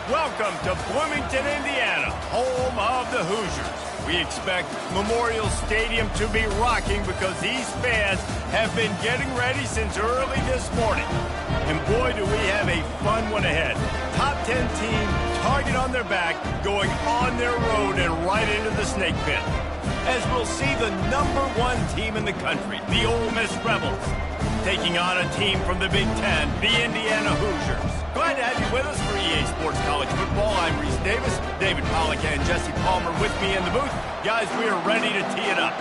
Welcome to Bloomington, Indiana, home of the Hoosiers. We expect Memorial Stadium to be rocking because these fans have been getting ready since early this morning. And boy, do we have a fun one ahead. Top 10 team, target on their back, going on their road and right into the snake pit. As we'll see the #1 team in the country, the Ole Miss Rebels, taking on a team from the Big Ten, the Indiana Hoosiers. Glad to have you with us for EA Sports College Football. I'm Reese Davis, David Pollack and Jesse Palmer with me in the booth. Guys, we are ready to tee it up.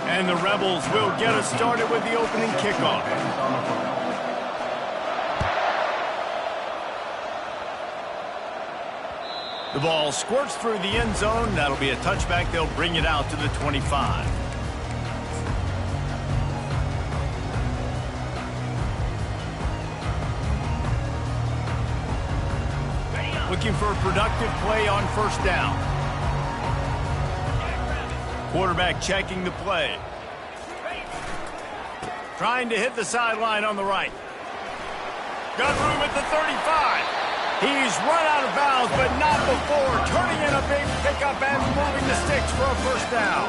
And the Rebels will get us started with the opening kickoff. The ball squirts through the end zone. That'll be a touchback. They'll bring it out to the 25. Looking for a productive play on first down. Quarterback checking the play. Trying to hit the sideline on the right. Got room at the 35. He's run out of bounds, but not before turning in a big pickup and moving the sticks for a first down.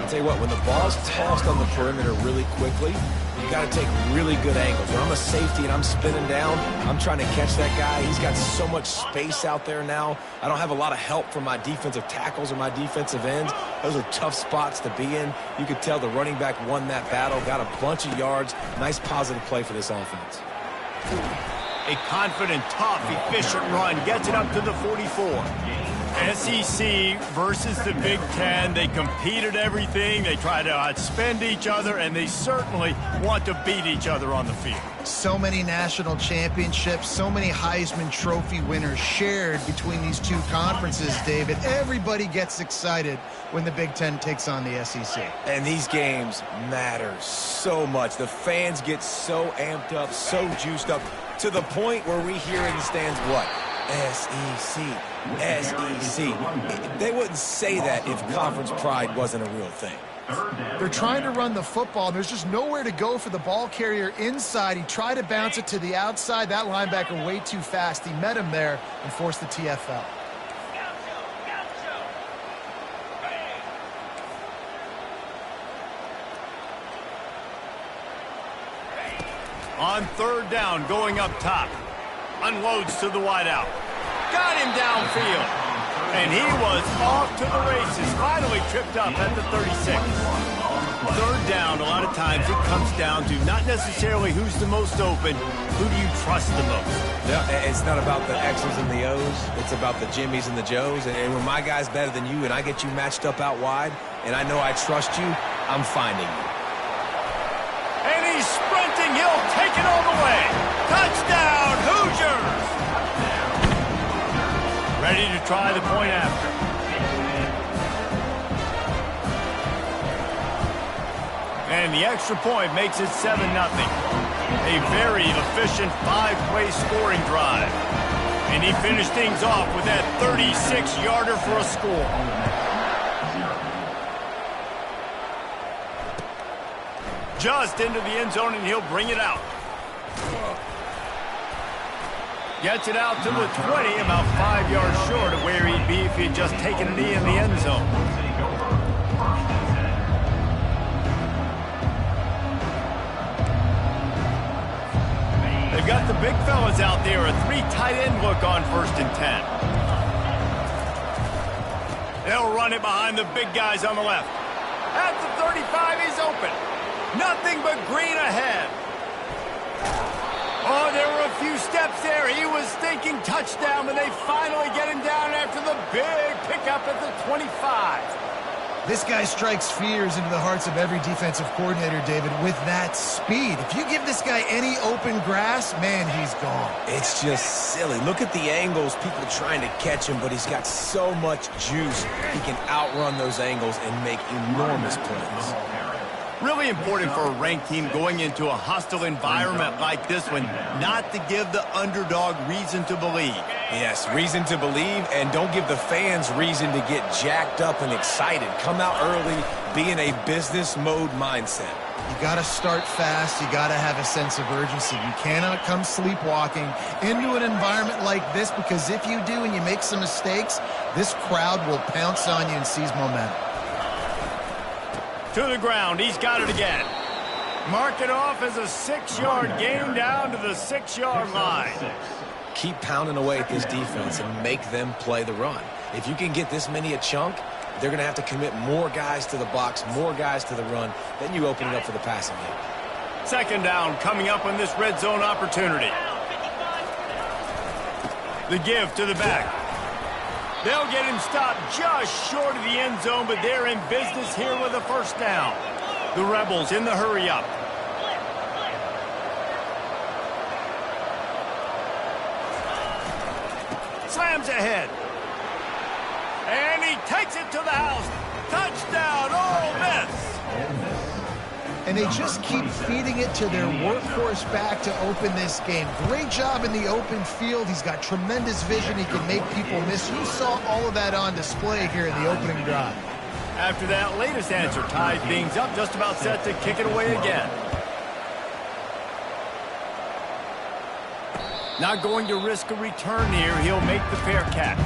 I'll tell you what, when the ball's tossed on the perimeter really quickly, you got to take really good angles. When I'm a safety and I'm spinning down, I'm trying to catch that guy. He's got so much space out there now. I don't have a lot of help from my defensive tackles or my defensive ends. Those are tough spots to be in. You could tell the running back won that battle, got a bunch of yards. Nice positive play for this offense. A confident, tough, efficient run gets it up to the 44. SEC versus the Big Ten. They compete at everything. They try to outspend each other, and they certainly want to beat each other on the field. So many national championships, so many Heisman Trophy winners shared between these two conferences, David. Everybody gets excited when the Big Ten takes on the SEC. And these games matter so much. The fans get so amped up, so juiced up, to the point where we hear in the stands what? SEC, SEC. They wouldn't say that if conference pride wasn't a real thing. They're trying to run the football, and there's just nowhere to go for the ball carrier inside. He tried to bounce it to the outside. That linebacker way too fast. He met him there and forced the TFL. On third down, going up top. Unloads to the wideout. Got him downfield. And he was off to the races. Finally tripped up at the 36. Third down, a lot of times it comes down to not necessarily who's the most open, who do you trust the most? Yeah, it's not about the X's and the O's. It's about the Jimmys and the Joes. And when my guy's better than you and I get you matched up out wide, and I know I trust you, I'm finding you. And he's sprinting. He'll take it all the way. Touchdown, Hoosiers! Ready to try the point after. And the extra point makes it 7-0. A very efficient 5-play scoring drive. And he finished things off with that 36-yarder for a score. Just into the end zone, and he'll bring it out. Gets it out to the 20, about 5 yards short of where he'd be if he had just taken a knee in the end zone. They've got the big fellas out there, a 3 tight end look on 1st and 10. They'll run it behind the big guys on the left. At the 35, he's open. Nothing but green ahead. Oh, there were a few steps there. He was thinking touchdown, but they finally get him down after the big pickup at the 25. This guy strikes fears into the hearts of every defensive coordinator, David, with that speed. If you give this guy any open grass, man, he's gone. It's just silly. Look at the angles, people trying to catch him, but he's got so much juice. He can outrun those angles and make enormous plays. Really important for a ranked team going into a hostile environment like this one, not to give the underdog reason to believe. Yes, reason to believe, and don't give the fans reason to get jacked up and excited. Come out early, be in a business mode mindset. You got to start fast. You got to have a sense of urgency. You cannot come sleepwalking into an environment like this, because if you do and you make some mistakes, this crowd will pounce on you and seize momentum. To the ground. He's got it again. Mark it off as a 6-yard gain down to the 6-yard line. Keep pounding away at this defense and make them play the run. If you can get this many a chunk, they're going to have to commit more guys to the box, more guys to the run. Then you open it up for the passing game. Second down coming up on this red zone opportunity. The give to the back. They'll get him stopped just short of the end zone, but they're in business here with a first down. The Rebels in the hurry up. Slams ahead. And he takes it to the house. Touchdown, Ole Miss. And they just keep feeding it to their workhorse back to open this game. Great job in the open field. He's got tremendous vision. He can make people miss. You saw all of that on display here in the opening drive. After that latest answer, tied things up, just about set to kick it away again. Not going to risk a return here. He'll make the fair catch.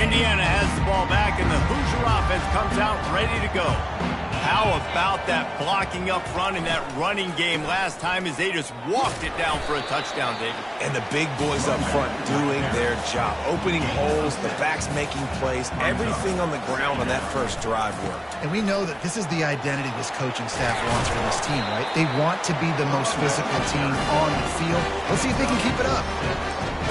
Indiana has the ball back, and the Hoosier offense comes out ready to go. How about that blocking up front in that running game last time as they just walked it down for a touchdown, David? And the big boys up front doing their job. Opening holes, the backs making plays, everything on the ground on that first drive worked. And we know that this is the identity this coaching staff wants for this team, right? They want to be the most physical team on the field. Let's see if they can keep it up.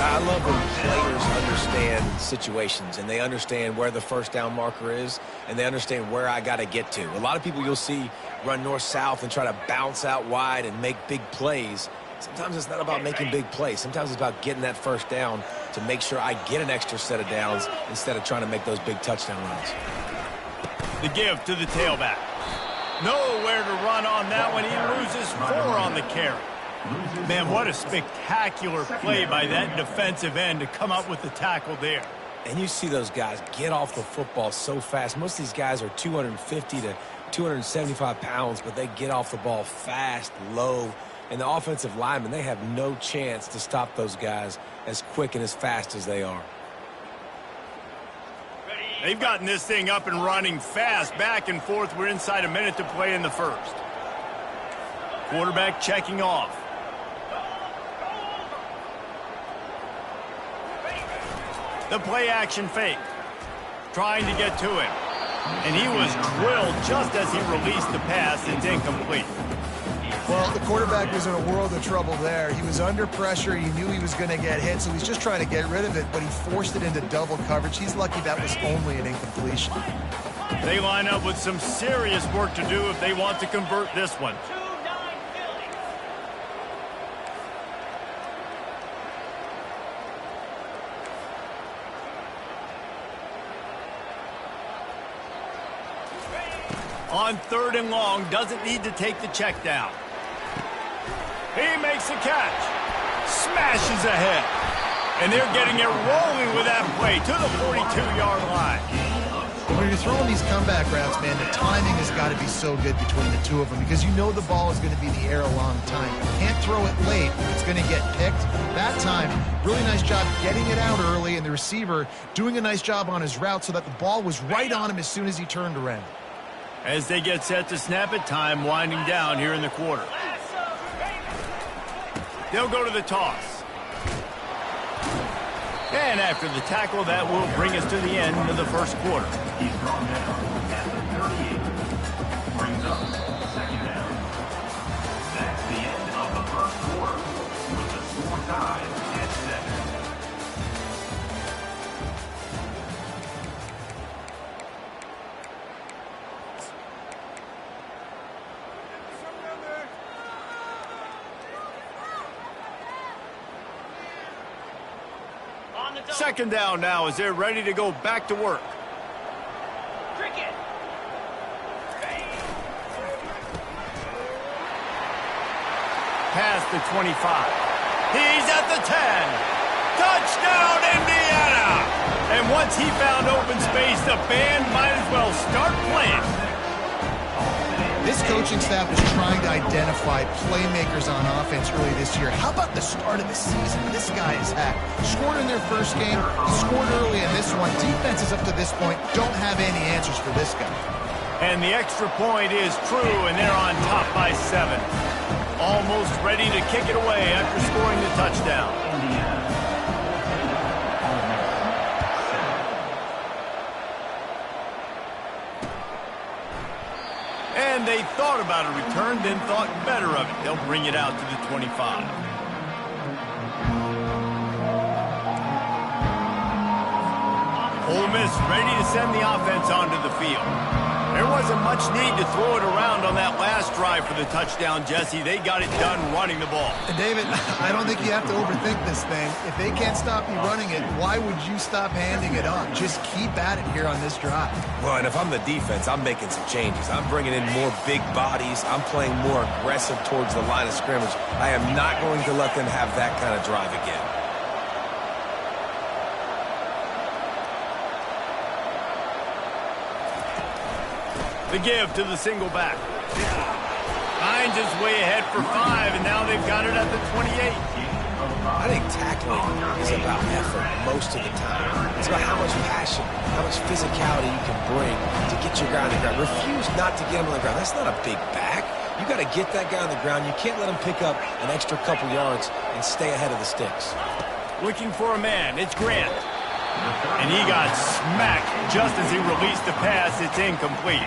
I love when players understand situations and they understand where the first down marker is and they understand where I got to get to. A lot of people you'll see run north-south and try to bounce out wide and make big plays. Sometimes it's not about making big plays. Sometimes it's about getting that first down to make sure I get an extra set of downs instead of trying to make those big touchdown runs. The give to the tailback. Nowhere to run on that one. He loses 4 on the carry. Man, what a spectacular play by that defensive end to come up with the tackle there. And you see those guys get off the football so fast. Most of these guys are 250 to 275 pounds, but they get off the ball fast, low. And the offensive linemen, they have no chance to stop those guys as quick and as fast as they are. They've gotten this thing up and running fast, back and forth. We're inside a minute to play in the first. Quarterback checking off. The play-action fake. Trying to get to him. And he was drilled just as he released the pass. It's incomplete. Well, the quarterback was in a world of trouble there. He was under pressure. He knew he was going to get hit, so he's just trying to get rid of it, but he forced it into double coverage. He's lucky that was only an incompletion. They line up with some serious work to do if they want to convert this one. On 3rd and long, doesn't need to take the check down. He makes the catch. Smashes ahead. And they're getting it rolling with that play to the 42-yard line. When you're throwing these comeback routes, man, the timing has got to be so good between the two of them because you know the ball is going to be in the air a long time. You can't throw it late. It's going to get picked. That time, really nice job getting it out early, and the receiver doing a nice job on his route so that the ball was right on him as soon as he turned around. As they get set to snap it, time winding down here in the quarter. They'll go to the toss. And after the tackle, that will bring us to the end of the first quarter. He's brought down at the 38. Brings up second down. That's the end of the first quarter with the score tied at 7. Second down now as they're ready to go back to work. past the 25. He's at the 10. Touchdown, Indiana! And once he found open space, the band might as well start playing. This coaching staff is trying to identify playmakers on offense early this year. How about the start of the season? This guy has had. Scored in their first game, scored early in this one. Defenses up to this point don't have any answers for this guy. And the extra point is true, and they're on top by 7. Almost ready to kick it away after scoring the touchdown. And they thought about a return, then thought better of it. They'll bring it out to the 25. Ole Miss ready to send the offense onto the field. There wasn't much need to throw it around on that last drive for the touchdown, Jesse. They got it done running the ball. And David, I don't think you have to overthink this thing. If they can't stop you running it, why would you stop handing it off? Just keep at it here on this drive. Well, and if I'm the defense, I'm making some changes. I'm bringing in more big bodies. I'm playing more aggressive towards the line of scrimmage. I am not going to let them have that kind of drive again. The give to the single back. Hines is way ahead for 5, and now they've got it at the 28. I think tackling is about effort most of the time. It's about how much passion, how much physicality you can bring to get your guy on the ground. Refuse not to get him on the ground. That's not a big back. You got to get that guy on the ground. You can't let him pick up an extra couple yards and stay ahead of the sticks. Looking for a man. It's Grant. And he got smacked just as he released the pass. It's incomplete.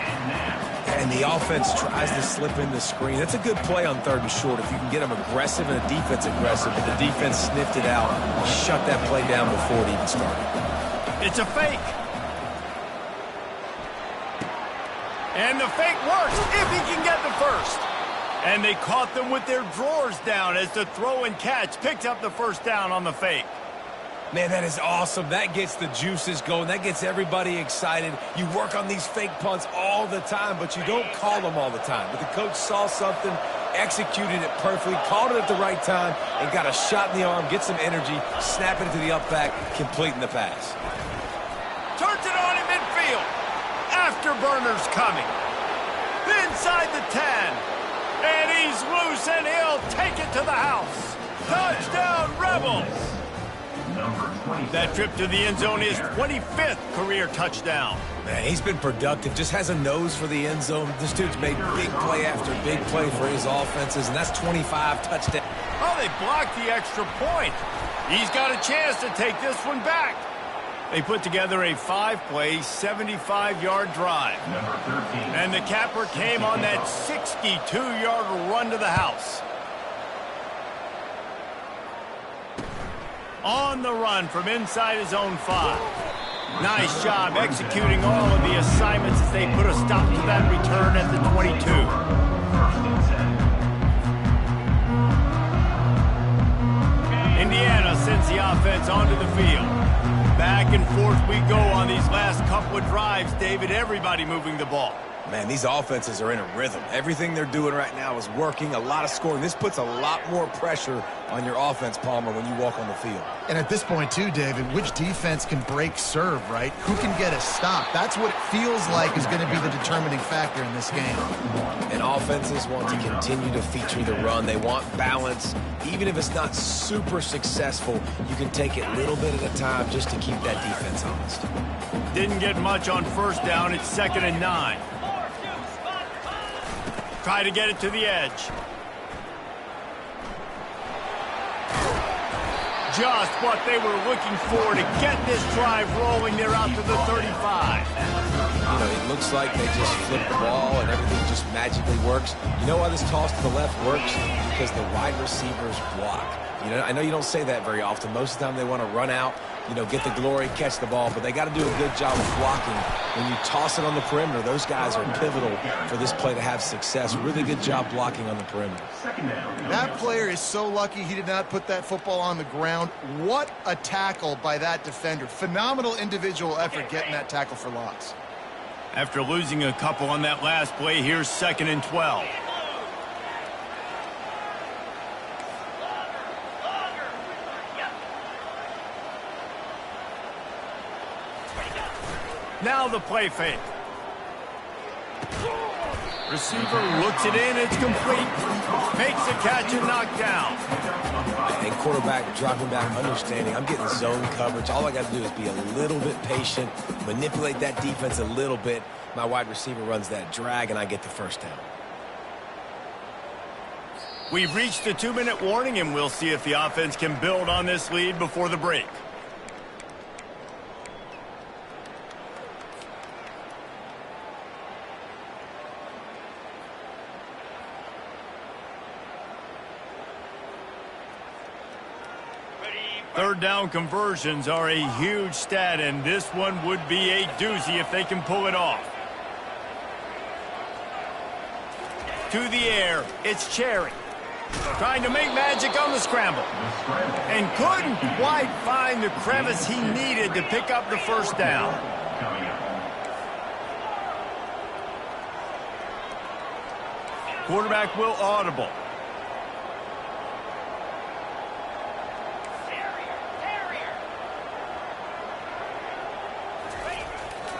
And the offense tries to slip in the screen. That's a good play on 3rd and short if you can get them aggressive and the defense aggressive. But the defense sniffed it out and shut that play down before it even started. It's a fake. And the fake works if he can get the first. And they caught them with their drawers down as the throw and catch picked up the first down on the fake. Man, that is awesome. That gets the juices going. That gets everybody excited. You work on these fake punts all the time, but you don't call them all the time. But the coach saw something, executed it perfectly, called it at the right time, and got a shot in the arm, get some energy, snap it into the up back, completing the pass. Turns it on in midfield. Afterburner's coming. Inside the 10. And he's loose, and he'll take it to the house. Touchdown, Rebels. That trip to the end zone is 25th career touchdown. Man, he's been productive, just has a nose for the end zone. This dude's made big play after big play for his offenses, and that's 25 touchdowns. Oh, they blocked the extra point. He's got a chance to take this one back. They put together a 5-play, 75-yard drive. And the capper came on that 62-yard run to the house. On the run from inside his own 5. Nice job executing all of the assignments as they put a stop to that return at the 22. Indiana sends the offense onto the field. Back and forth we go on these last couple of drives, David. Everybody moving the ball. Man, these offenses are in a rhythm. Everything they're doing right now is working, a lot of scoring. This puts a lot more pressure on your offense, Palmer, when you walk on the field. And at this point, too, David, which defense can break serve, right? Who can get a stop? That's what it feels like is going to be the determining factor in this game. And offenses want to continue to feature the run. They want balance. Even if it's not super successful, you can take it little bit at a time just to keep that defense honest. Didn't get much on first down. It's 2nd and 9. Try to get it to the edge. Just what they were looking for to get this drive rolling. They're out to the 35. You know, it looks like they just flip the ball and everything just magically works. You know why this toss to the left works? Because the wide receivers block. You know, I know you don't say that very often. Most of the time they want to run out, you know, get the glory, catch the ball, but they got to do a good job of blocking. When you toss it on the perimeter, those guys are pivotal for this play to have success. Really good job blocking on the perimeter. That player is so lucky he did not put that football on the ground. What a tackle by that defender. Phenomenal individual effort getting that tackle for loss. After losing a couple on that last play, here's 2nd and 12. Now the play fake. Receiver looks it in, it's complete. Makes the catch and knocked down. And quarterback dropping back, understanding I'm getting zone coverage. All I got to do is be a little bit patient, manipulate that defense a little bit. My wide receiver runs that drag, and I get the first down. We've reached the 2-minute warning, and we'll see if the offense can build on this lead before the break. Third down conversions are a huge stat, and this one would be a doozy if they can pull it off. To the air, it's Cherry. Trying to make magic on the scramble. And couldn't quite find the crevice he needed to pick up the first down. Quarterback will audible.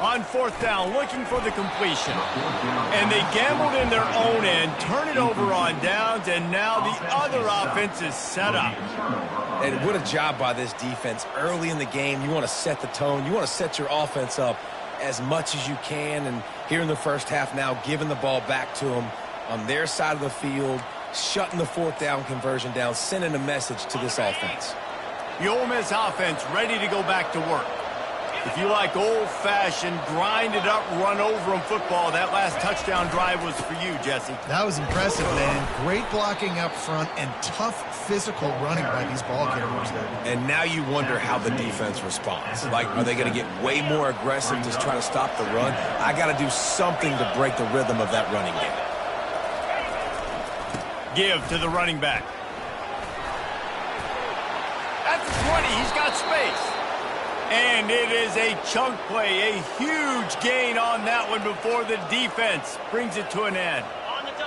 On fourth down, looking for the completion. And they gambled in their own end, turn it over on downs, and now the other offense is set up. And what a job by this defense. Early in the game, you want to set the tone. You want to set your offense up as much as you can. And here in the first half now, giving the ball back to them on their side of the field, shutting the fourth down conversion down, sending a message to this offense. The Ole Miss offense ready to go back to work. If you like old-fashioned, grinded-up, run-over-'em football, that last touchdown drive was for you, Jesse. That was impressive, man. Great blocking up front and tough physical running by these ball carriers there. And now you wonder how the defense responds. Like, are they going to get way more aggressive to try to stop the run? I got to do something to break the rhythm of that running game. Give to the running back. At the 20, he's got space. And it is a chunk play, a huge gain on that one before the defense brings it to an end.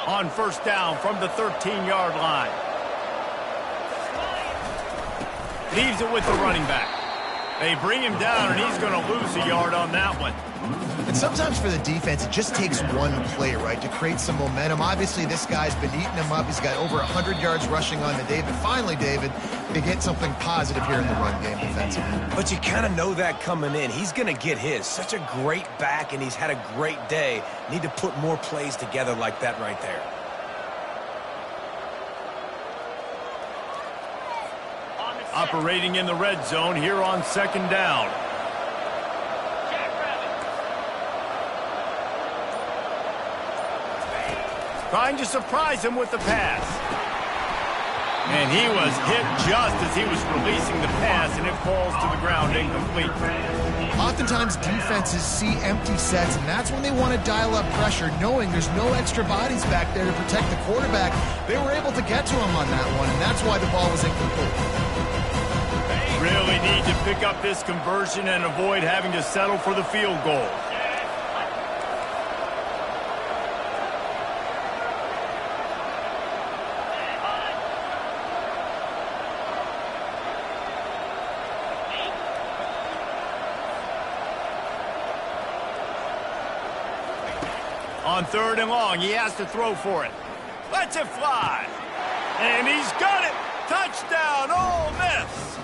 On first down from the 13-yard line. Leaves it with the running back. They bring him down, and he's going to lose a yard on that one. And sometimes for the defense, it just takes one play, right, to create some momentum. Obviously, this guy's been eating him up. He's got over 100 yards rushing on to David. Finally, David, to get something positive here in the run game defensively. But you kind of know that coming in. He's going to get his. Such a great back, and he's had a great day. Need to put more plays together like that right there. Operating in the red zone here on second down. Trying to surprise him with the pass. And he was hit just as he was releasing the pass, and it falls to the ground incomplete. Oftentimes, defenses see empty sets, and that's when they want to dial up pressure, knowing there's no extra bodies back there to protect the quarterback. They were able to get to him on that one, and that's why the ball was incomplete. Really need to pick up this conversion and avoid having to settle for the field goal. On third and long, he has to throw for it. Lets it fly. And he's got it. Touchdown, Ole Miss.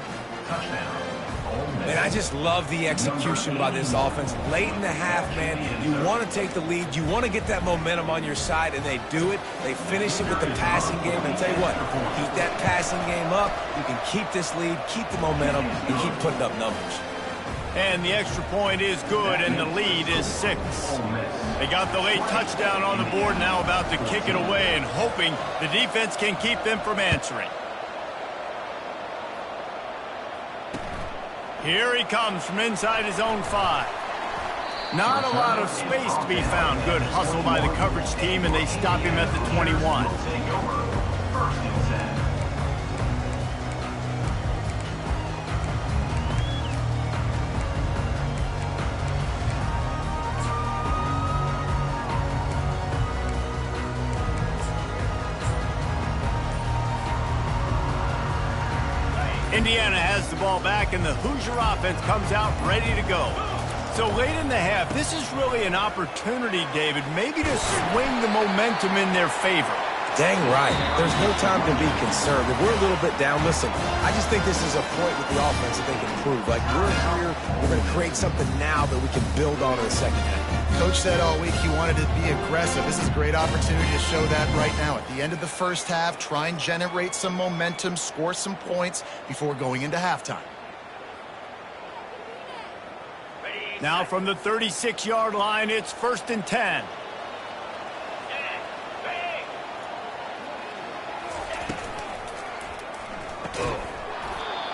And I just love the execution by this offense. Late in the half, man, you want to take the lead. You want to get that momentum on your side, and they do it. They finish it with the passing game. And tell you what, if you keep that passing game up, you can keep this lead, keep the momentum, and keep putting up numbers. And the extra point is good, and the lead is 6. They got the late touchdown on the board, now about to kick it away and hoping the defense can keep them from answering. Here he comes from inside his own 5. Not a lot of space to be found. Good hustle by the coverage team, and they stop him at the 21. Indiana has the ball back, and the Hoosier offense comes out ready to go. So late in the half, this is really an opportunity, David, maybe to swing the momentum in their favor. Dang right. There's no time to be concerned. If we're a little bit down, listen, I just think this is a point with the offense that they can improve. Like, we're here, we're going to create something now that we can build on in the second half. Coach said all week he wanted to be aggressive. This is a great opportunity to show that right now. At the end of the first half, try and generate some momentum, score some points before going into halftime. Now from the 36-yard line, it's 1st and 10.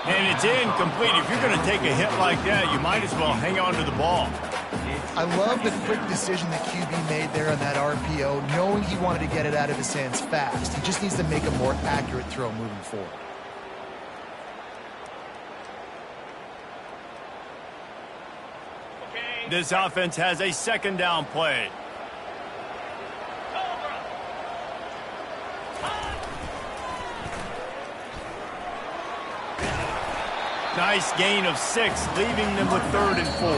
And it's incomplete. If you're going to take a hit like that, you might as well hang on to the ball. I love the quick decision that QB made there on that RPO, knowing he wanted to get it out of his hands fast. He just needs to make a more accurate throw moving forward. This offense has a 2nd down play. Nice gain of 6, leaving them with 3rd and 4.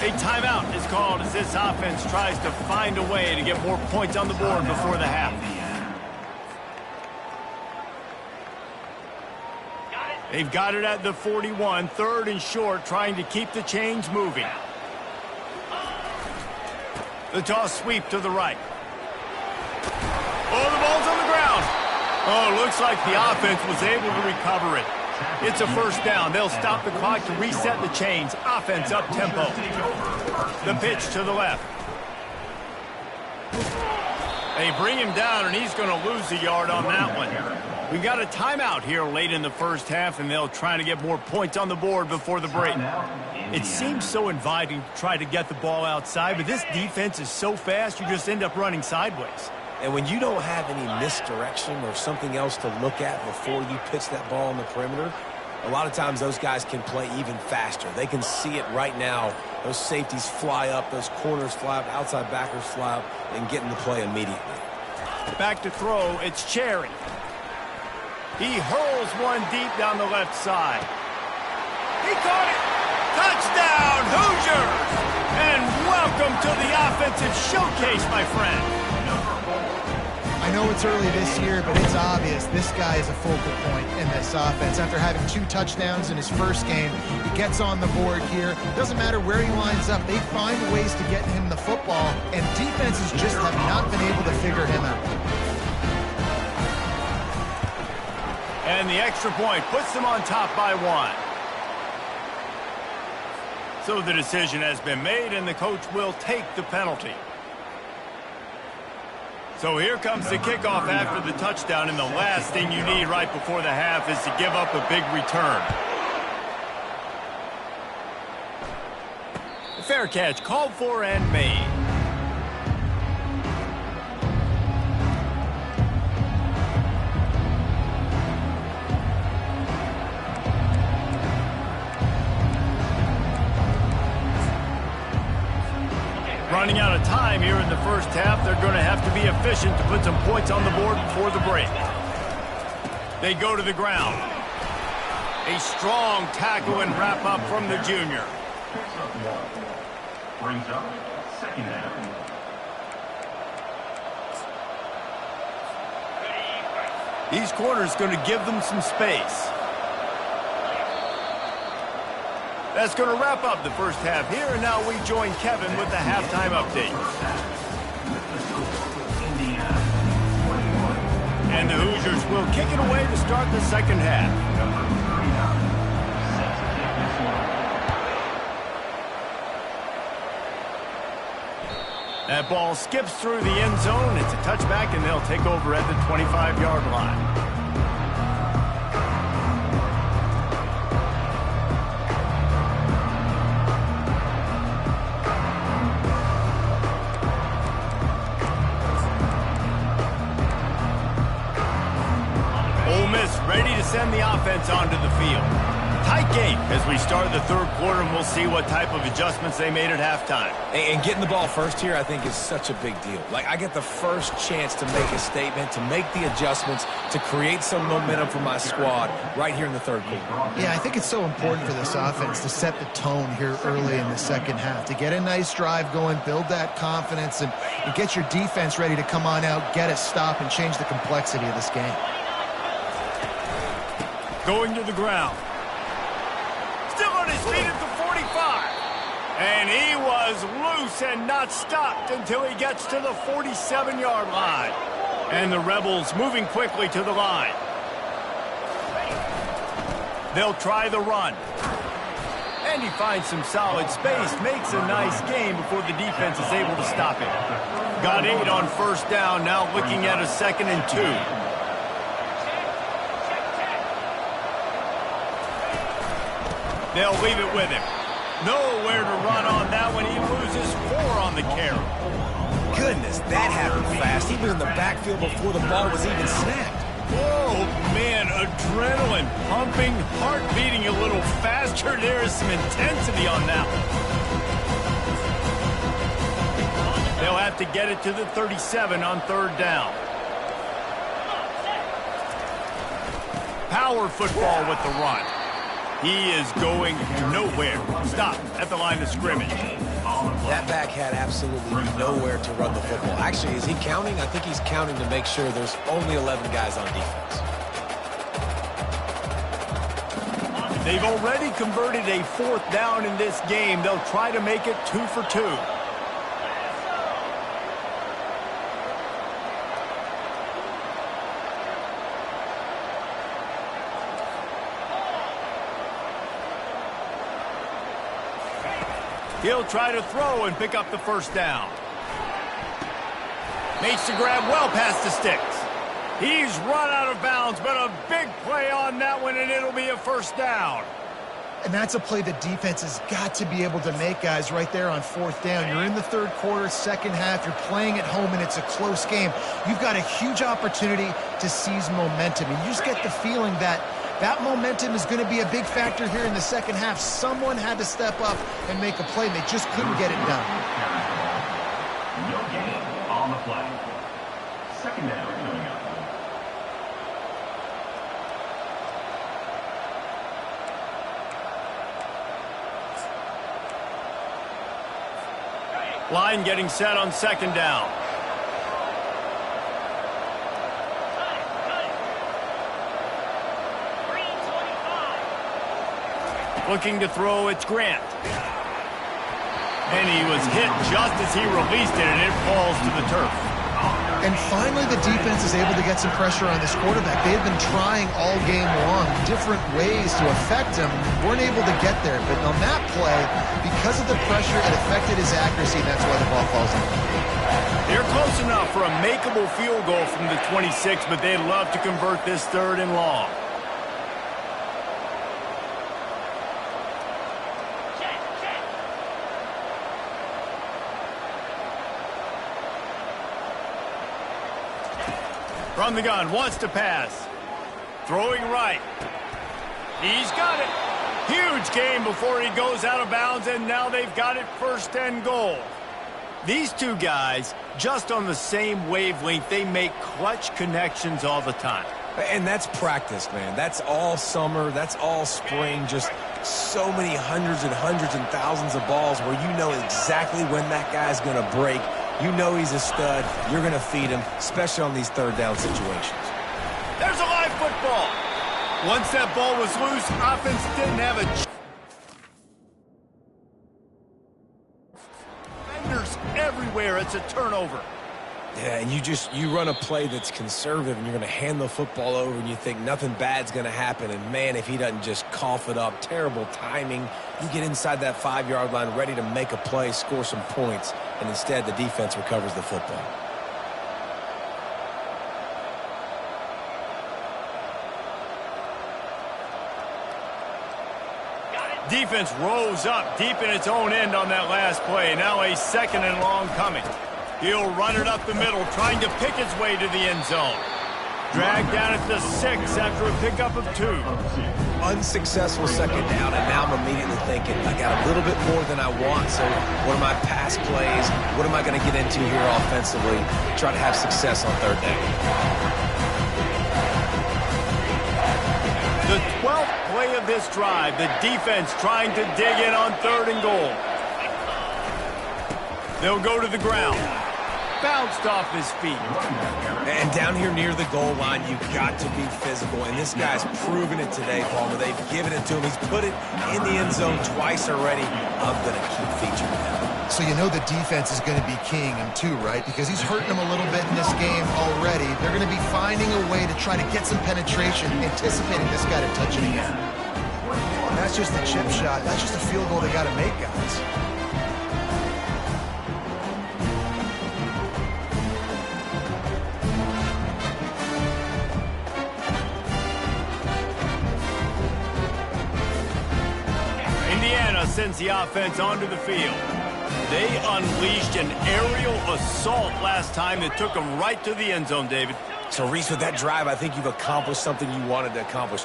A timeout is called as this offense tries to find a way to get more points on the board before the half. They've got it at the 41, 3rd and short, trying to keep the chains moving. The toss sweep to the right. Oh, the ball's on the ground. Oh, looks like the offense was able to recover it. It's a 1st down. They'll stop the clock to reset the chains. Offense up tempo. The pitch to the left. They bring him down, and he's going to lose a yard on that one. We got a timeout here late in the first half, and they'll try to get more points on the board before the break. It seems so inviting to try to get the ball outside, but this defense is so fast, you just end up running sideways. And when you don't have any misdirection or something else to look at before you pitch that ball on the perimeter, a lot of times those guys can play even faster. They can see it right now. Those safeties fly up, those corners fly up, outside backers fly up, and get in the play immediately. Back to throw, it's Cherry. He hurls one deep down the left side. He caught it! Touchdown, Hoosiers! And welcome to the offensive showcase, my friend. I know it's early this year, but it's obvious this guy is a focal point in this offense. After having 2 touchdowns in his first game, he gets on the board here. Doesn't matter where he lines up, they find ways to get him the football, and defenses just have not been able to figure him out. And the extra point puts them on top by 1. So the decision has been made, and the coach will take the penalty. So here comes the kickoff after the touchdown, and the last thing you need right before the half is to give up a big return. Fair catch called for and made. Running out of time here in the first half, they're going to have to be efficient to put some points on the board before the break. They go to the ground. A strong tackle and wrap up from the junior. Brings up 2nd down. These corners going to give them some space. That's going to wrap up the first half here, and now we join Kevin with the halftime update. And the Hoosiers will kick it away to start the second half. That ball skips through the end zone. It's a touchback, and they'll take over at the 25-yard line. Ready to send the offense onto the field. Tight game as we start the third quarter, and we'll see what type of adjustments they made at halftime. And getting the ball first here, I think, is such a big deal. Like, I get the first chance to make a statement, to make the adjustments, to create some momentum for my squad right here in the third quarter. Yeah, I think it's so important for this offense to set the tone here early in the second half, to get a nice drive going, build that confidence, and get your defense ready to come on out, get a stop, and change the complexity of this game. Going to the ground. Still on his feet at the 45. And he was loose and not stopped until he gets to the 47-yard line. And the Rebels moving quickly to the line. They'll try the run. And he finds some solid space, makes a nice game before the defense is able to stop him. Got 8 on first down, now looking at a 2nd and 2. They'll leave it with him. Nowhere to run on that one. He loses 4 on the carry. Goodness, that happened fast. He was in the backfield before the ball was even snapped. Oh, man, adrenaline pumping, heart beating a little faster. There is some intensity on that one. They'll have to get it to the 37 on third down. Power football with the run. He is going nowhere. Stop at the line of scrimmage. That back had absolutely nowhere to run the football. Actually, is he counting? I think he's counting to make sure there's only 11 guys on defense. They've already converted a 4th down in this game. They'll try to make it 2 for 2. He'll try to throw and pick up the first down. Makes the grab well past the sticks. He's run out of bounds, but a big play on that one, and it'll be a first down. And that's a play the defense has got to be able to make, guys, right there on 4th down. You're in the third quarter, second half. You're playing at home, and it's a close game. You've got a huge opportunity to seize momentum. And you just get the feeling that that momentum is going to be a big factor here in the second half. Someone had to step up and make a play, and they just couldn't get it done. No gain on the play. Second down coming up. Line getting set on second down. Looking to throw, it's Grant. And he was hit just as he released it, and it falls to the turf. And finally, the defense is able to get some pressure on this quarterback. They have been trying all game long different ways to affect him. Weren't able to get there. But on that play, because of the pressure, it affected his accuracy, and that's why the ball falls in. They're close enough for a makeable field goal from the 26, but they'd love to convert this 3rd and long. From the gun, wants to pass. Throwing right. He's got it. Huge game before he goes out of bounds, and now they've got it 1st and goal. These two guys, just on the same wavelength, they make clutch connections all the time. And that's practice, man. That's all summer. That's all spring. Just so many hundreds and thousands of balls where you know exactly when that guy's going to break. You know he's a stud. You're going to feed him, especially on these 3rd down situations. There's a live football. Once that ball was loose, offense didn't have a defenders everywhere. It's a turnover. Yeah, and you run a play that's conservative, and you're going to hand the football over, and you think nothing bad's going to happen. And, man, if he doesn't just cough it up, terrible timing. You get inside that 5-yard line ready to make a play, score some points, and instead the defense recovers the football. Defense rose up deep in its own end on that last play. Now a 2nd and long coming. He'll run it up the middle, trying to pick its way to the end zone. Dragged down at the 6 after a pickup of 2. Unsuccessful second down, and now I'm immediately thinking, I got a little bit more than I want, so what are my pass plays? What am I going to get into here offensively? Try to have success on third down. The 12th play of this drive, the defense trying to dig in on 3rd and goal. They'll go to the ground. Bounced off his feet. And down here near the goal line, you've got to be physical. And this guy's proven it today, Palmer. They've given it to him. He's put it in the end zone twice already. I'm going to keep featuring him. So you know the defense is going to be keying him too, right? Because he's hurting them a little bit in this game already. They're going to be finding a way to try to get some penetration, anticipating this guy to touch it again. And that's just a chip shot. That's just a field goal they got to make, guys. Sends the offense onto the field. They unleashed an aerial assault last time that took them right to the end zone, David. So, Reese, with that drive, I think you've accomplished something you wanted to accomplish.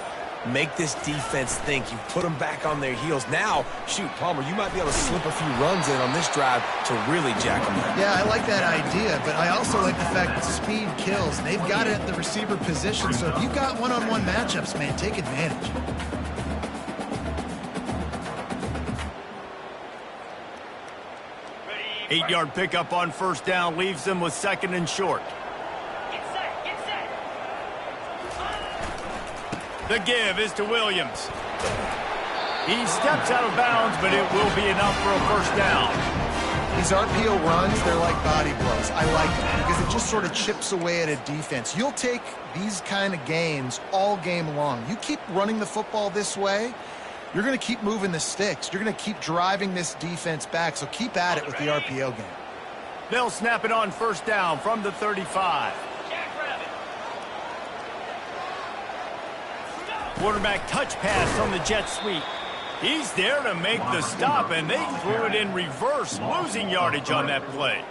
Make this defense think. You've put them back on their heels. Now, shoot, Palmer, you might be able to slip a few runs in on this drive to really jack them up. Yeah, I like that idea, but I also like the fact that speed kills. They've got it at the receiver position, so if you've got one-on-one matchups, man, take advantage. 8-yard pickup on 1st down leaves them with 2nd and short. Get set. The give is to Williams. He steps out of bounds, but it will be enough for a 1st down. These RPO runs, they're like body blows. I like it because it just sort of chips away at a defense. You'll take these kind of gains all game long. You keep running the football this way, you're going to keep moving the sticks. You're going to keep driving this defense back, so keep at it with the RPO game. They'll snap it on 1st down from the 35. Quarterback touch pass on the jet sweep. He's there to make the stop, and they threw it in reverse, losing yardage on that play.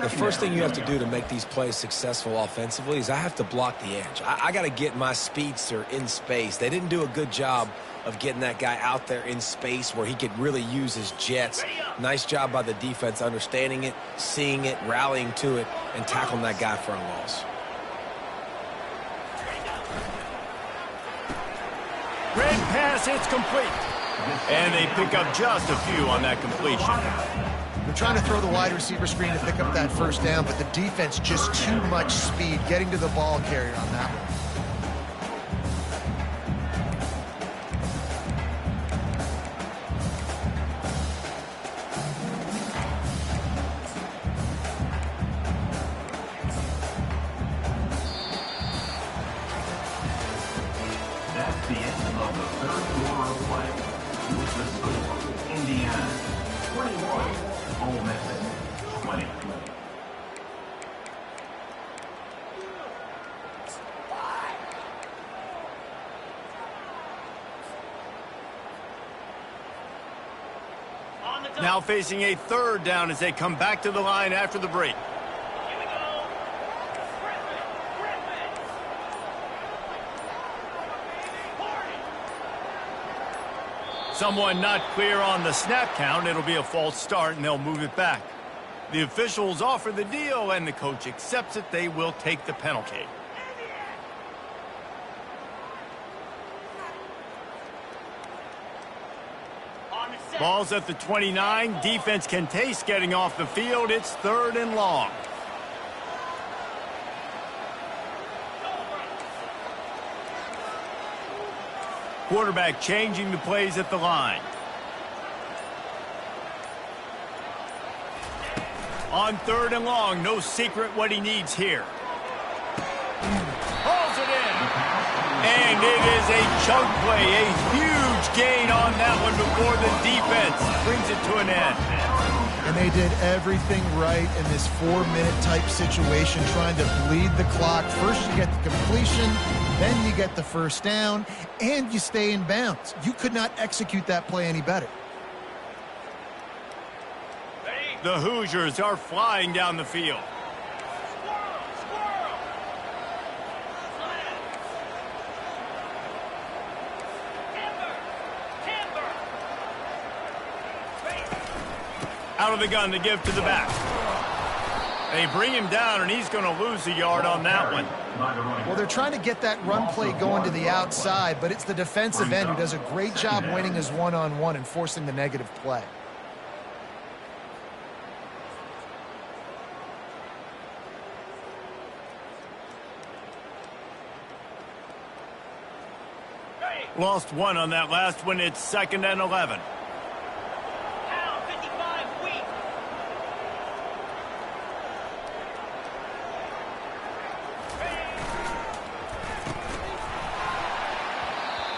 The first thing you have to do to make these plays successful offensively is I have to block the edge. I got to get my speedster in space. They didn't do a good job of getting that guy out there in space where he could really use his jets. Nice job by the defense understanding it, seeing it, rallying to it, and tackling that guy for a loss. Red pass, it's complete. And they pick up just a few on that completion. They're trying to throw the wide receiver screen to pick up that 1st down, but the defense just too much speed getting to the ball carrier on that one. That's the end of the 3rd quarter of play. With the score, Indiana 21, Ole Miss 20. Now facing a 3rd down as they come back to the line after the break. Someone not clear on the snap count. It'll be a false start, and they'll move it back. The officials offer the deal, and the coach accepts it. They will take the penalty. Ball's at the 29. Defense can taste getting off the field. It's 3rd and long. Quarterback changing the plays at the line. On 3rd and long, no secret what he needs here. Hauls it in. And it is a chunk play, a huge gain on that one before the defense brings it to an end. And they did everything right in this 4-minute type situation, trying to bleed the clock. First you get the completion, then you get the 1st down, and you stay in bounds. You could not execute that play any better. The Hoosiers are flying down the field. Out of the gun to give to the back. They bring him down, and he's going to lose a yard on that one. Well, they're trying to get that run play going to the outside, but it's the defensive end who does a great job winning his one-on-one and forcing the negative play. Lost one on that last one. It's 2nd and 11. Pound 55 weak.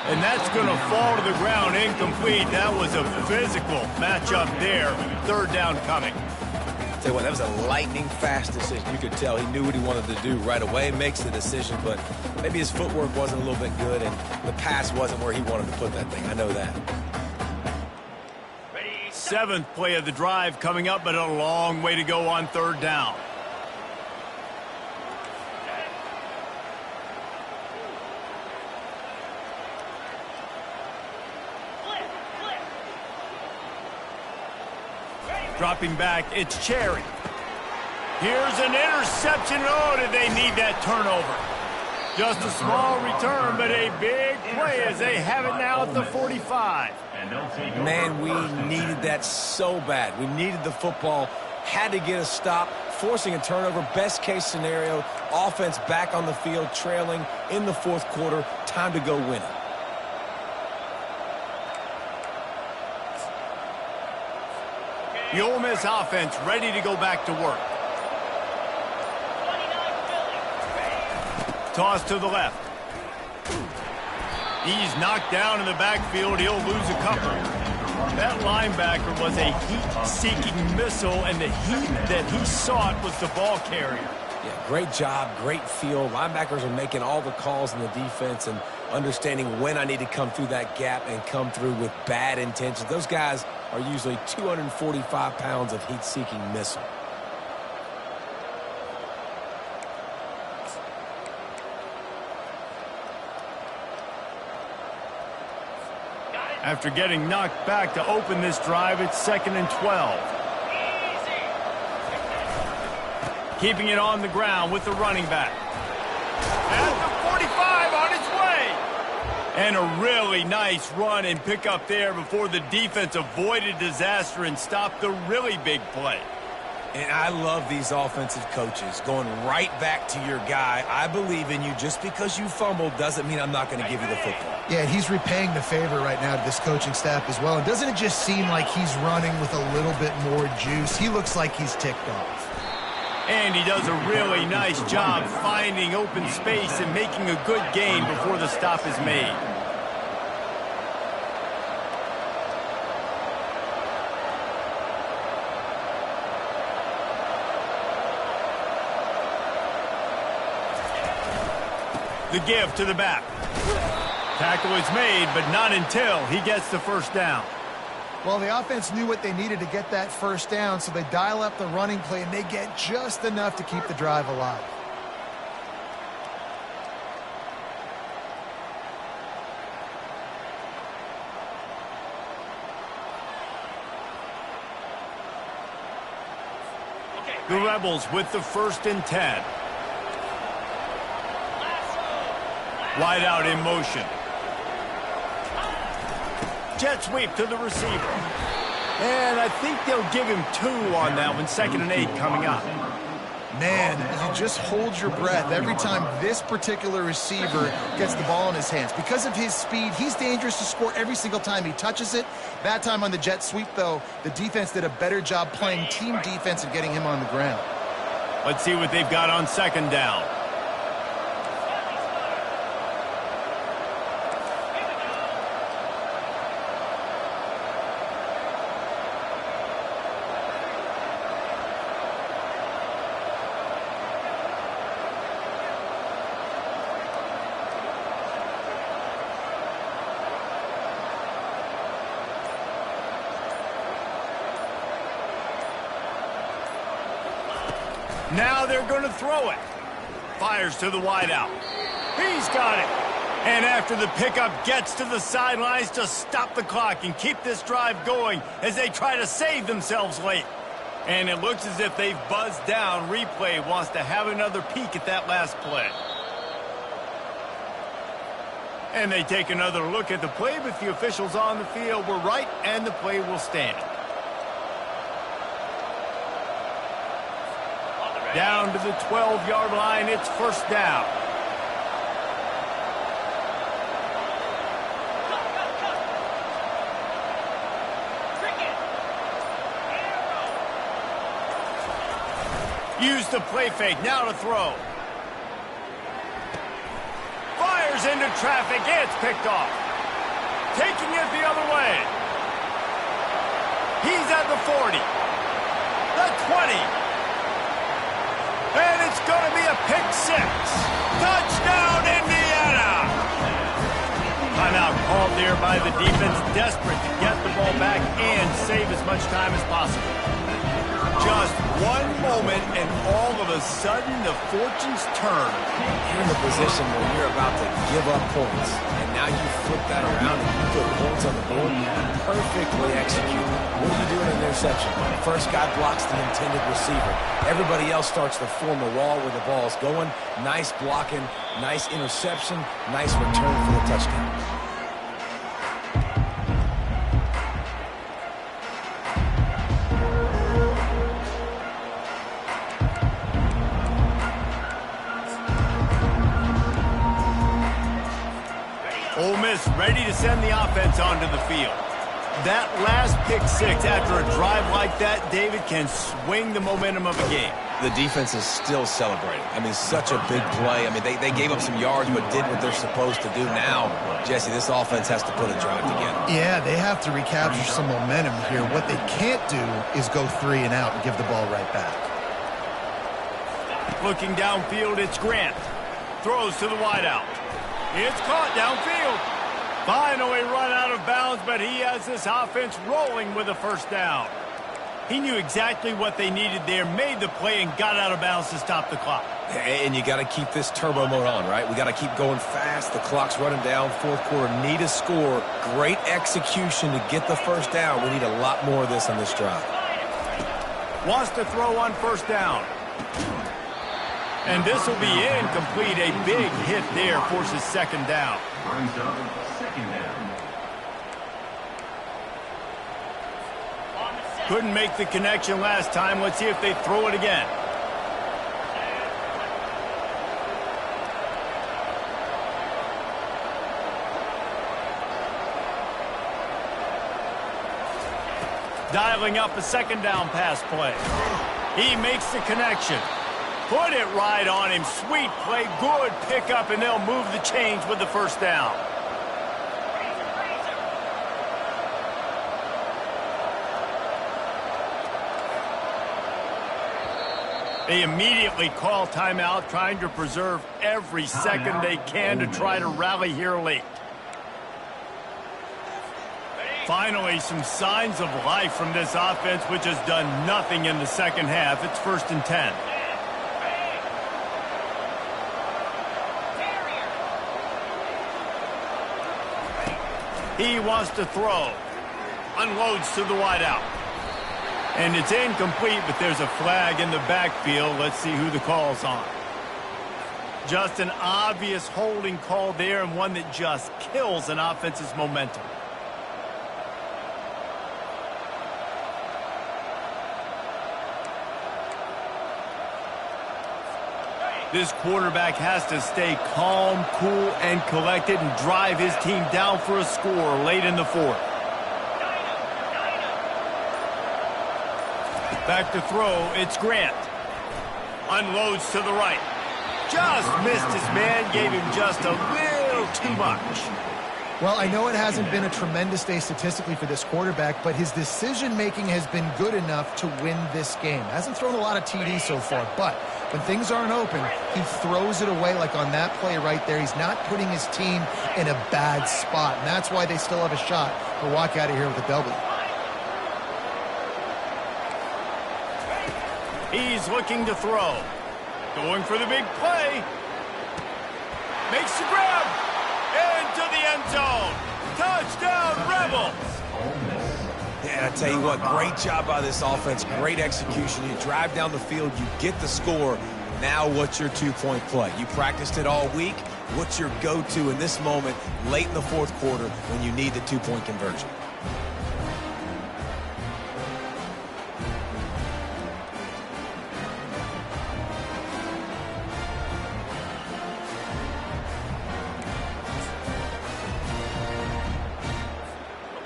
And that's going to fall to the ground incomplete. That was a physical matchup there. 3rd down coming. Tell you what, that was a lightning fast decision. You could tell he knew what he wanted to do right away, makes the decision, but maybe his footwork wasn't a little bit good and the pass wasn't where he wanted to put that thing. I know that. 7th play of the drive coming up, but a long way to go on 3rd down. Dropping back, it's Cherry. Here's an interception. Oh, did they need that turnover? Just a small return, but a big play as they have it now at the 45. Man, we needed that so bad. We needed the football, had to get a stop, forcing a turnover. Best case scenario, offense back on the field, trailing in the 4th quarter. Time to go win it. The Ole Miss offense ready to go back to work. 29 Toss to the left. He's knocked down in the backfield. He'll lose a couple. That linebacker was a heat-seeking missile, and the heat that he sought was the ball carrier. Yeah, great job, great feel. Linebackers are making all the calls in the defense and understanding when I need to come through that gap and come through with bad intentions. Those guys are usually 245 pounds of heat-seeking missile. After getting knocked back to open this drive, it's 2nd and 12. Keeping it on the ground with the running back. At the 45, on its way. And a really nice run and pick up there before the defense avoided disaster and stopped the really big play. And I love these offensive coaches going right back to your guy. I believe in you. Just because you fumbled doesn't mean I'm not going to give you the football. Yeah, he's repaying the favor right now to this coaching staff as well. And doesn't it just seem like he's running with a little bit more juice? He looks like he's ticked off. And he does a really nice job finding open space and making a good gain before the stop is made. The give to the back. Tackle is made, but not until he gets the 1st down. Well, the offense knew what they needed to get that 1st down, so they dial up the running play, and they get just enough to keep the drive alive. The Rebels with the 1st and 10. Wide out in motion. Jet sweep to the receiver. And I think they'll give him 2 on that one. 2nd and 8 coming up. Man, you just hold your breath every time this particular receiver gets the ball in his hands. Because of his speed, he's dangerous to score every single time he touches it. That time on the jet sweep, though, the defense did a better job playing team defense and getting him on the ground. Let's see what they've got on 2nd down. Now they're going to throw it. Fires to the wideout. He's got it. And after the pickup gets to the sidelines to stop the clock and keep this drive going as they try to save themselves late. And it looks as if they've buzzed down. Replay wants to have another peek at that last play. And they take another look at the play, but the officials on the field were right, and the play will stand. Down to the 12-yard line, it's first down. Use the play fake, now to throw. Fires into traffic, it's picked off. Taking it the other way. He's at the 40. The 20. And it's going to be a pick six. Touchdown, Indiana! Timeout called there by the defense, desperate to get the ball back and save as much time as possible. Just one moment, and all of a sudden, the fortunes turn. You're in the position where you're about to give up points, and now you flip that around and you put points on the board. Perfectly executed. What do you do in an interception? First guy blocks the intended receiver. Everybody else starts to form a wall where the ball is going. Nice blocking, nice interception, nice return for the touchdown. Ole Miss ready to send the offense onto the field. That last pick six after a drive like that, David, can swing the momentum of a game. The defense is still celebrating. I mean, such a big play. I mean, they gave up some yards but did what they're supposed to do. Now, Jesse, this offense has to put a drive together. Yeah, they have to recapture some momentum here. What they can't do is go 3 and out and give the ball right back. Looking downfield, it's Grant. Throws to the wideout. It's caught downfield. Finally run out of bounds, but he has this offense rolling with a first down. He knew exactly what they needed there, made the play, and got out of bounds to stop the clock. And you got to keep this turbo mode on, right? We got to keep going fast. The clock's running down. Fourth quarter, need a score. Great execution to get the first down. We need a lot more of this on this drive. Wants to throw on first down. And this will be incomplete. A big hit there forces second down. Brings up second down. Couldn't make the connection last time. Let's see if they throw it again. Dialing up a second down pass play. He makes the connection. Put it right on him. Sweet play, good pickup, and they'll move the chains with the first down. They immediately call timeout, trying to preserve every second they can to try to rally here late. Finally, some signs of life from this offense, which has done nothing in the second half. It's 1st and 10. He wants to throw. Unloads to the wideout. And it's incomplete, but there's a flag in the backfield. Let's see who the call's on. Just an obvious holding call there, and one that just kills an offense's momentum. This quarterback has to stay calm, cool, and collected and drive his team down for a score late in the fourth. Back to throw, it's Grant. Unloads to the right. Just missed his man, gave him just a little too much. Well, I know it hasn't been a tremendous day statistically for this quarterback, but his decision-making has been good enough to win this game. Hasn't thrown a lot of TDs so far, but when things aren't open, he throws it away like on that play right there. He's not putting his team in a bad spot, and that's why they still have a shot to walk out of here with a W. He's looking to throw. Going for the big play. Makes the grab. end zone. Touchdown, Rebels. Yeah, I tell you what, great job by this offense, great execution. You drive down the field, you get the score. Now what's your two-point play? You practiced it all week. What's your go-to in this moment late in the fourth quarter when you need the two-point conversion?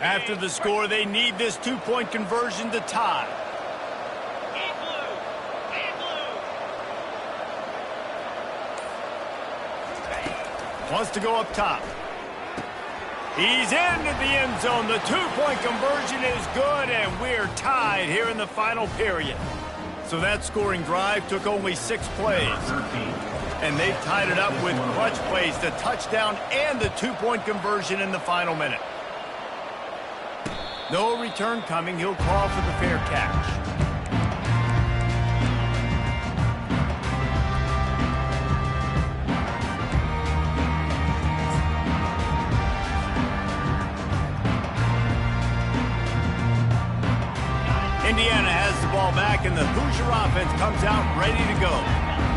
After the score, they need this two-point conversion to tie. In blue. In blue. Wants to go up top. He's into the end zone. The two-point conversion is good, and we're tied here in the final period. So that scoring drive took only 6 plays. And they've tied it up with clutch plays, the touchdown and the two-point conversion in the final minute. No return coming. He'll call for the fair catch. Indiana has the ball back, and the Hoosier offense comes out ready to go.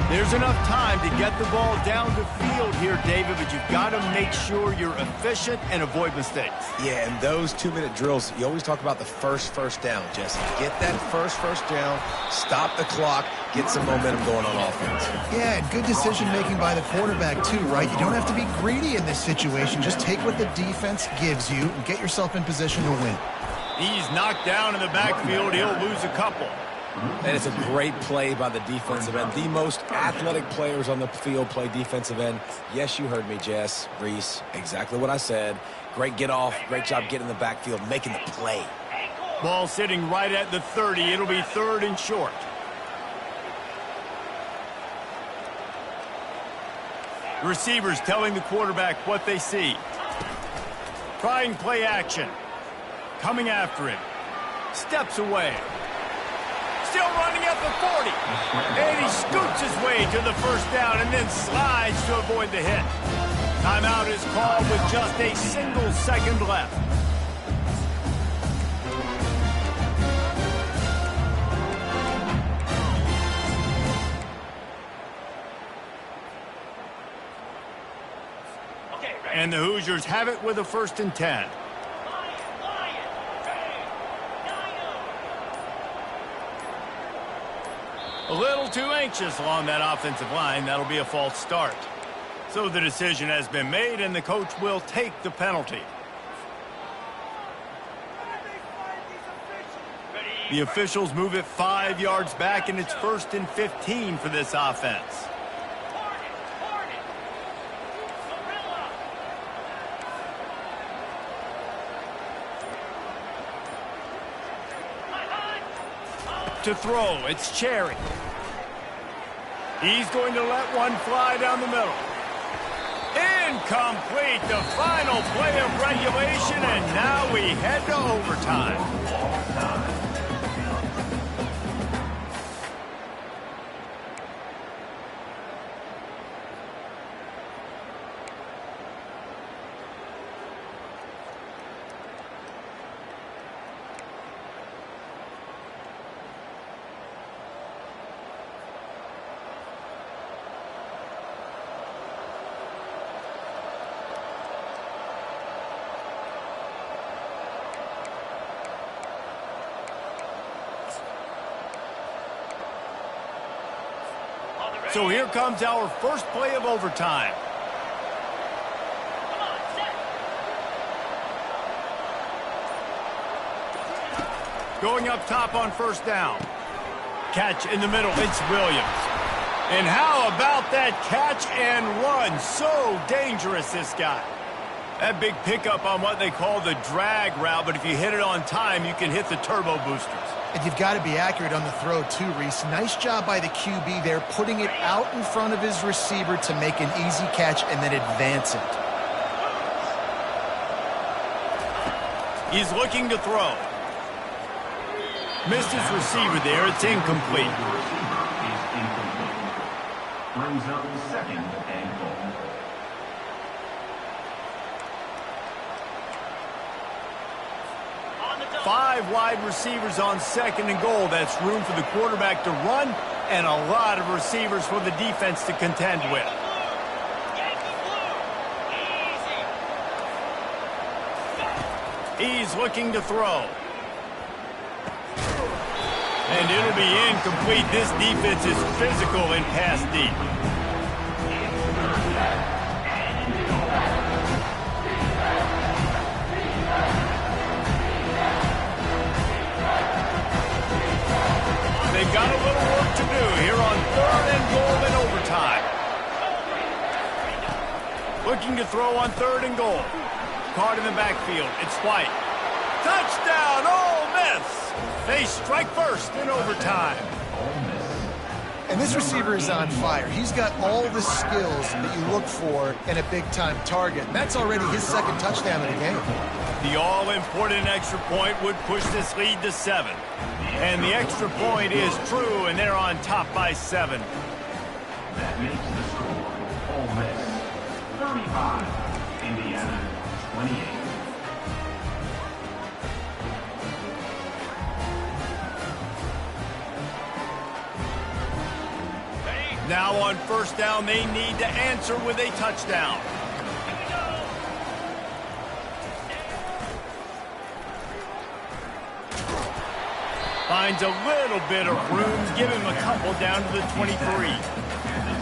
There's enough time to get the ball down the field here, David, but you've got to make sure you're efficient and avoid mistakes. Yeah, and those 2-minute drills, you always talk about the first down, Jesse. Get that first down, stop the clock, get some momentum going on offense. Yeah, and good decision-making by the quarterback, too, right? You don't have to be greedy in this situation. Just take what the defense gives you and get yourself in position to win. He's knocked down in the backfield. He'll lose a couple. And it's a great play by the defensive end. The most athletic players on the field play defensive end. Yes, you heard me, Jess, Reese. Exactly what I said. Great get off. Great job getting in the backfield, making the play. Ball sitting right at the 30. It'll be 3rd and short. Receivers telling the quarterback what they see. Trying play action. Coming after him. Steps away. Still running at the 40. And he scoots his way to the first down and then slides to avoid the hit. Timeout is called with just a single second left. Okay, ready. And the Hoosiers have it with a 1st and 10. A little too anxious along that offensive line. That'll be a false start. So the decision has been made, and the coach will take the penalty. The officials move it 5 yards back, and it's 1st and 15 for this offense. To throw, it's Cherry. He's going to let one fly down the middle. Incomplete, the final play of regulation, and now we head to overtime. So here comes our first play of overtime. Come on, set. Going up top on 1st down. Catch in the middle, it's Williams. And how about that catch and run? So dangerous, this guy. That big pickup on what they call the drag route, but if you hit it on time, you can hit the turbo boosters. And you've got to be accurate on the throw, too, Reese. Nice job by the QB there, putting it out in front of his receiver to make an easy catch and then advance it. He's looking to throw. Missed his receiver there. It's incomplete. Is incomplete. Brings up 2nd and goal. 5 wide receivers on 2nd and goal. That's room for the quarterback to run and a lot of receivers for the defense to contend with. He's looking to throw. And it'll be incomplete. This defense is physical and pass deep. They've got a little work to do here on 3rd and goal in overtime. Looking to throw on 3rd and goal. Caught in the backfield. It's White. Touchdown, Ole Miss! They strike first in overtime. And this receiver is on fire. He's got all the skills that you look for in a big-time target. That's already his 2nd touchdown of the game. The all-important extra point would push this lead to 7. And the extra point is true, and they're on top by 7. That makes the score Ole Miss 35, Indiana 28. Now on 1st down, they need to answer with a touchdown. Finds a little bit of room, give him a couple down to the 23.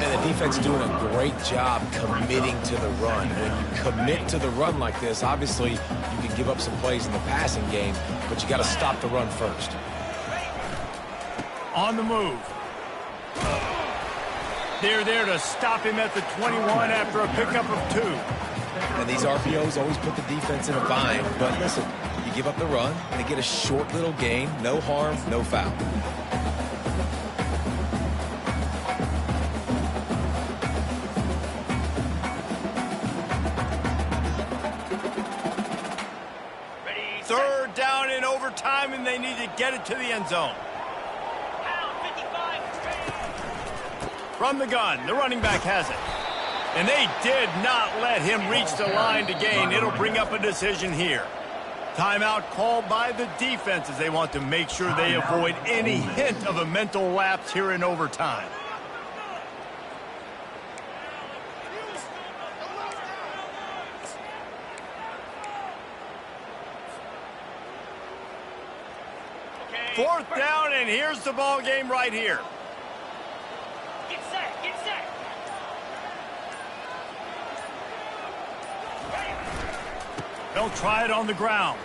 And the defense doing a great job committing to the run. When you commit to the run like this, obviously you can give up some plays in the passing game, but you got to stop the run first. On the move. They're there to stop him at the 21 after a pickup of 2. And these RPOs always put the defense in a bind. But listen, you give up the run, they get a short little gain, no harm, no foul. Ready, 3rd down in overtime, and they need to get it to the end zone. pound 55, From the gun, the running back has it. And they did not let him reach the line to gain. It'll bring up a decision here. Timeout called by the defense as they want to make sure they avoid any hint of a mental lapse here in overtime. okay. 4th down, and here's the ball game right here. Get set, get set. They'll try it on the ground.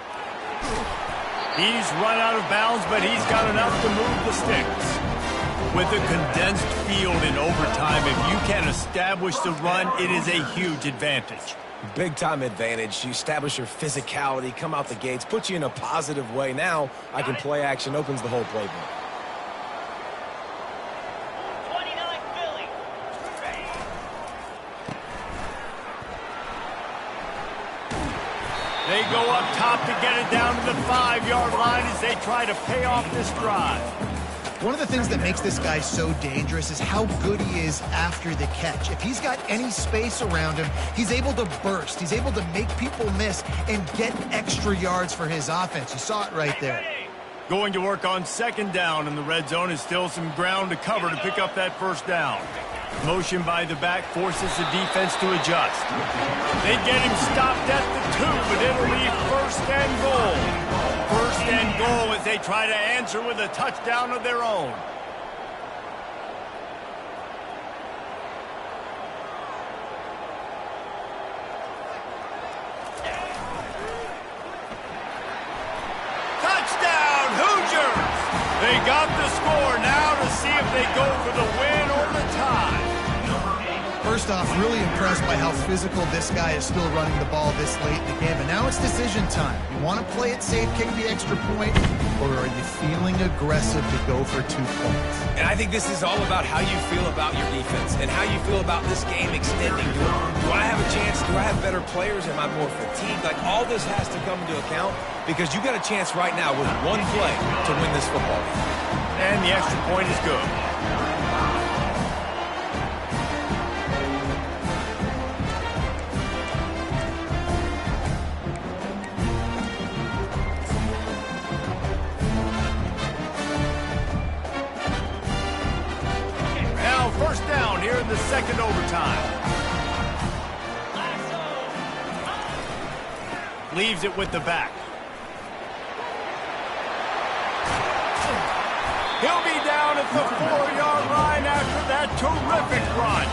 He's run out of bounds, but he's got enough to move the sticks. With a condensed field in overtime, if you can establish the run, it is a huge advantage. Big-time advantage. You establish your physicality, come out the gates, put you in a positive way. Now I can play action, opens the whole playbook. 29 Philly. They go up top to get it down to the 5-yard line as they try to pay off this drive. One of the things that makes this guy so dangerous is how good he is after the catch. If he's got any space around him, he's able to burst. He's able to make people miss and get extra yards for his offense. You saw it right there. Going to work on 2nd down, and the red zone is still some ground to cover to pick up that 1st down. Motion by the back forces the defense to adjust. They get him stopped at the 2, but it'll leave 1st and goal. 1st and goal as they try to answer with a touchdown of their own. Touchdown, Hoosiers! They got the score now to see if they go for the win or the tie. First off, really impressed by how physical this guy is still running the ball this late in the game. And now it's decision time. You want to play it safe, kick the extra point, or are you feeling aggressive to go for 2 points? And I think this is all about how you feel about your defense and how you feel about this game extending. Do I have a chance? Do I have better players? Am I more fatigued? Like, all this has to come into account because you got a chance right now with 1 play to win this football game. And the extra point is good. in the second overtime. Leaves it with the back. He'll be down at the 4-yard line after that terrific run.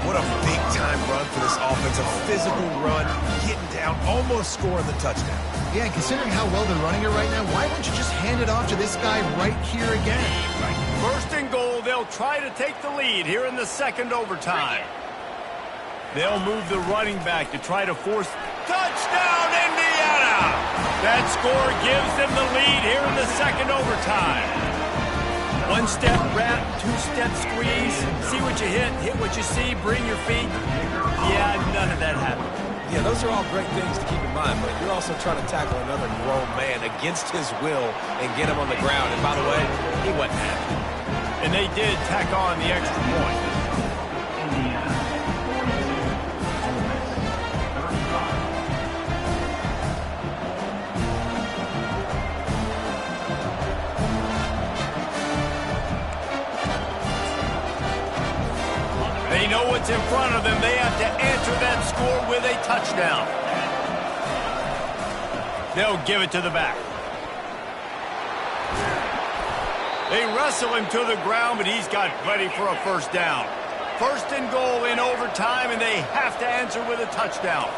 What a big-time run for this offense. A physical run, getting down, almost scoring the touchdown. Yeah, and considering how well they're running it right now, why don't you just hand it off to this guy right here again? First and goal, they'll try to take the lead here in the second overtime. They'll move the running back to try to force touchdown, Indiana! That score gives them the lead here in the second overtime. One-step wrap, two-step squeeze, see what you hit what you see, bring your feet. Yeah, none of that happened. Yeah, those are all great things to keep in mind, but you're also trying to tackle another grown man against his will and get him on the ground. And by the way, he wasn't happy. And they did tack on the extra point. Indiana, 42. They know what's in front of them. They have to answer that score with a touchdown. They'll give it to the back. They wrestle him to the ground, but he's got plenty for a first down. First and goal in overtime, and they have to answer with a touchdown.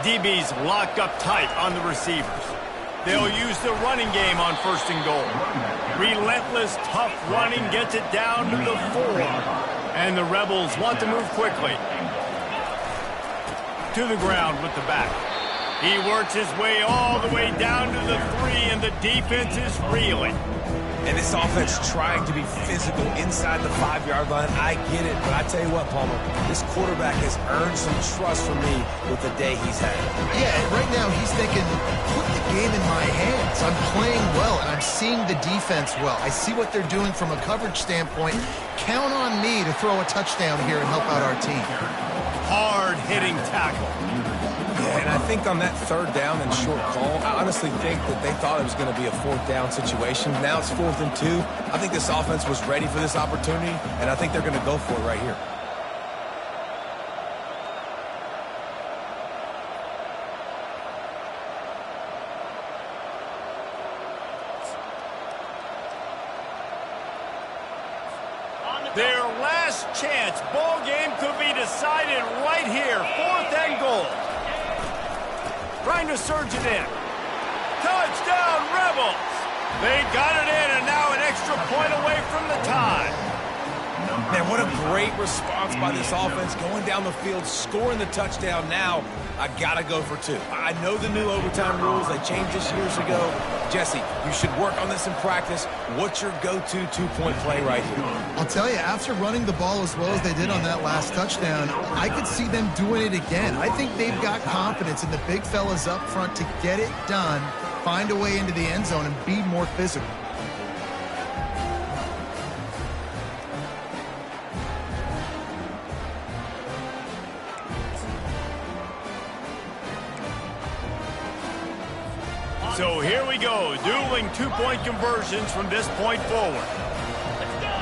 DB's locked up tight on the receivers. They'll use the running game on first and goal. Relentless, tough running gets it down to the 4. And the Rebels want to move quickly. To the ground with the back. He works his way all the way down to the 3, and the defense is reeling. And this offense trying to be physical inside the 5-yard line. I get it, but I tell you what, Palmer, this quarterback has earned some trust from me with the day he's had. Yeah, and right now he's thinking, put the game in my hands. I'm playing well, and I'm seeing the defense well. I see what they're doing from a coverage standpoint. Count on me to throw a touchdown here and help out our team. Hard-hitting tackle. Yeah, and I think on that third down and short call, I honestly think that they thought it was going to be a fourth down situation. Now it's 4th and 2. I think this offense was ready for this opportunity, and I think they're going to go for it right here. Their last chance. Ball game could be decided right here. 4th and goal. Trying to surge it in. Touchdown, Rebels! They got it in, and now an extra point away from the tie. Man, what a great response by this offense. Going down the field, scoring the touchdown. Now, I got to go for 2. I know the new overtime rules. They changed this years ago. Jesse, you should work on this in practice. What's your go-to 2-point play right here? I'll tell you, after running the ball as well as they did on that last touchdown, I could see them doing it again. I think they've got confidence in the big fellas up front to get it done, find a way into the end zone, and be more physical. So here we go, dueling 2-point conversions from this point forward. Let's go.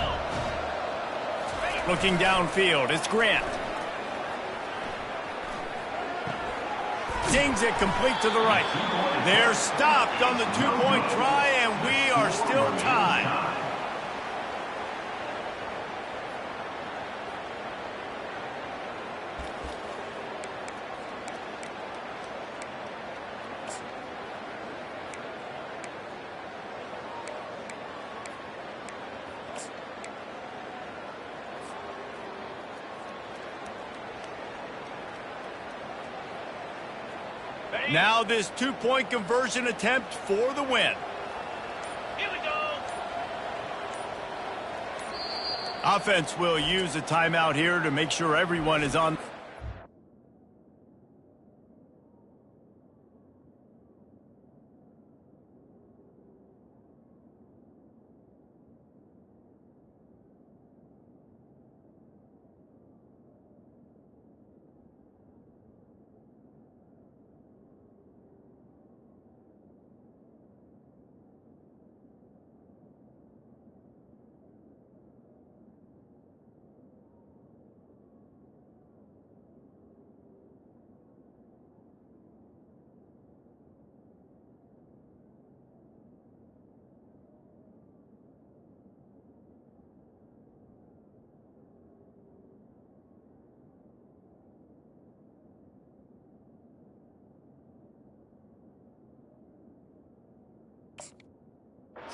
Looking downfield, it's Grant. Dings it complete to the right. They're stopped on the 2-point try, and we are still tied. Now this 2-point conversion attempt for the win. Here we go. Offense will use a timeout here to make sure everyone is on.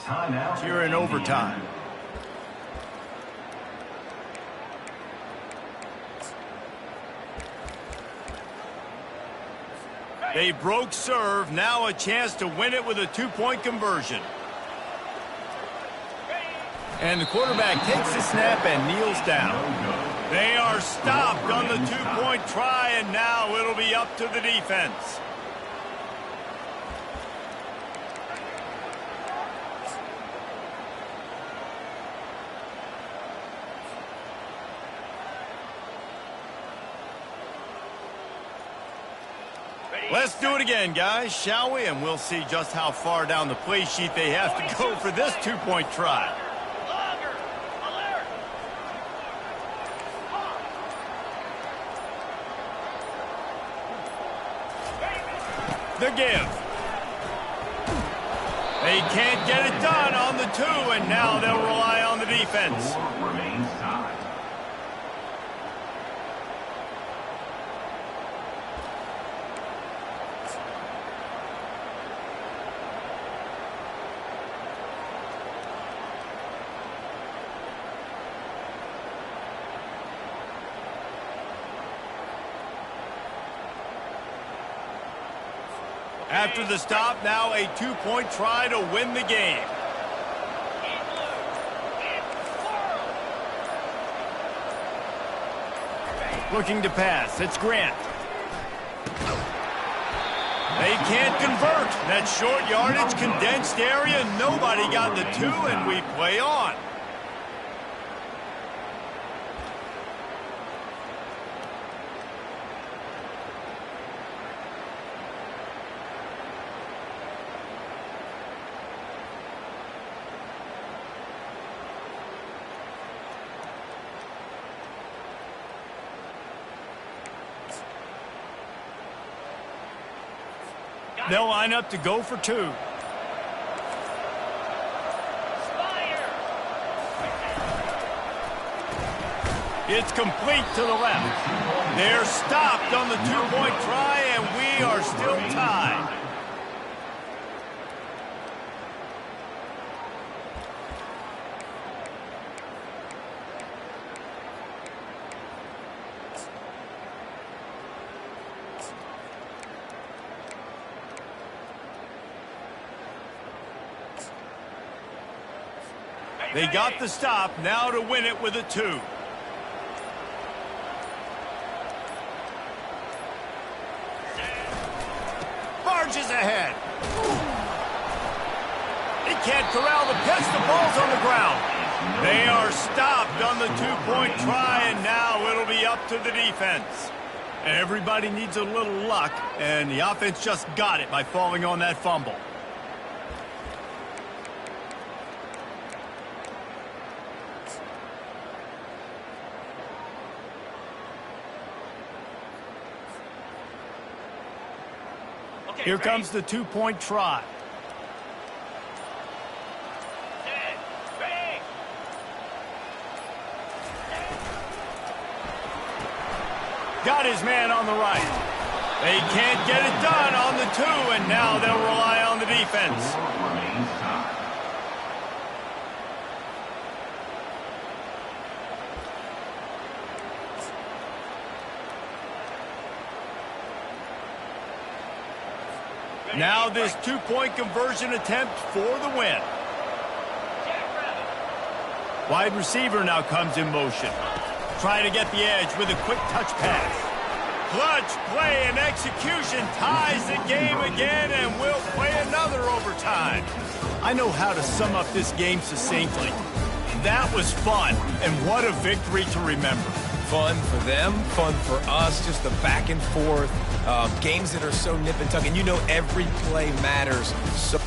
Timeout. Here in overtime. They broke serve. Now a chance to win it with a two-point conversion. And the quarterback takes the snap and kneels down. They are stopped on the two-point try, and now it'll be up to the defense. Let's do it again, guys, shall we? And we'll see just how far down the play sheet they have to go for this two-point try. The give. They can't get it done on the two, and now they'll rely on the defense. Score remains tied. After the stop, now a two-point try to win the game. Looking to pass, it's Grant. They can't convert. That short yardage, condensed area, nobody got the two, and we play on. They'll line up to go for two. It's complete to the left. They're stopped on the two-point try, and we are still tied. They got the stop, now to win it with a two. Barges ahead. He can't corral the pitch, the ball's on the ground. They are stopped on the two-point try, and now it'll be up to the defense. Everybody needs a little luck, and the offense just got it by falling on that fumble. Here comes the two-point try. Got his man on the right. They can't get it done on the two, and now they'll rely on the defense. Score remains tied. Now this two-point conversion attempt for the win. Wide receiver now comes in motion. Trying to get the edge with a quick touch pass. Clutch play and execution ties the game again, and we'll play another overtime. I know how to sum up this game succinctly. That was fun, and what a victory to remember. Fun for them, fun for us, just the back and forth, games that are so nip and tuck, and you know every play matters so